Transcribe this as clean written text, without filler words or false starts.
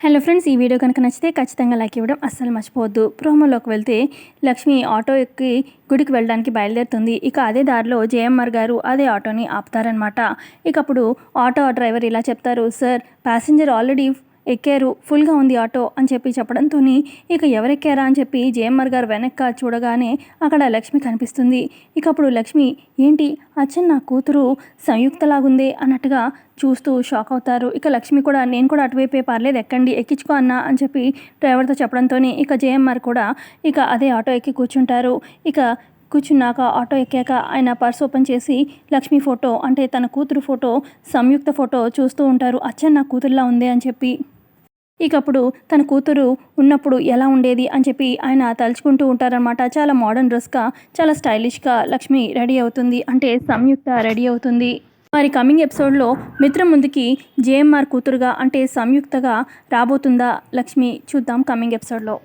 Hello friends, ఈ video కనుక నచ్చితే ఖచ్చితంగా లైక్ ఇవ్వడం అస్సలు మర్చిపోవద్దు. ప్రోమోలోకి వెళ్తే లక్ష్మి ఆటో ఎక్కి గుడికి వెళ్ళడానికి బయలుదేరుతుంది. ఇక అదే దారిలో జేఎంఆర్ గారు అదే ఆటోని ఆపుతారనమాట. ఇక అప్పుడు ఆటో డ్రైవర్ ఇలా చెప్తారు, సార్ ప్యాసింజర్ ఆల్రెడీ ఎక్కారు, ఫుల్గా ఉంది ఆటో అని చెప్పడంతో ఇక ఎవరెక్కారా అని చెప్పి జేఎంఆర్ గారు వెనక్కి చూడగానే అక్కడ లక్ష్మి కనిపిస్తుంది. ఇక అప్పుడు లక్ష్మి, ఏంటి అచ్చన్ నా కూతురు సంయుక్తలాగుందే అన్నట్టుగా చూస్తూ షాక్ అవుతారు. ఇక లక్ష్మి కూడా, నేను కూడా అటువైపే, పర్లేదు ఎక్కండి, ఎక్కించుకో అన్న అని చెప్పి డ్రైవర్తో చెప్పడంతో ఇక జేఎంఆర్ కూడా ఇక అదే ఆటో ఎక్కి కూర్చుంటారు. ఇక కూర్చున్నాక ఆటో ఎక్కాక ఆయన పర్స్ ఓపెన్ చేసి లక్ష్మి ఫోటో, అంటే తన కూతురు ఫోటో, సంయుక్త ఫోటో చూస్తూ ఉంటారు. అచ్చన్ నా కూతురులా ఉంది అని చెప్పి. ఇక అప్పుడు తన కూతురు ఉన్నప్పుడు ఎలా ఉండేది అని చెప్పి ఆయన తలుచుకుంటూ ఉంటారనమాట. చాలా మోడర్న్ డ్రెస్గా, చాలా స్టైలిష్గా లక్ష్మి రెడీ అవుతుంది, అంటే సంయుక్త రెడీ అవుతుంది. మరి కమింగ్ ఎపిసోడ్లో మిత్రం ముందుకి జేఎంఆర్ కూతురుగా, అంటే సంయుక్తగా రాబోతుందా లక్ష్మి, చూద్దాం కమింగ్ ఎపిసోడ్లో.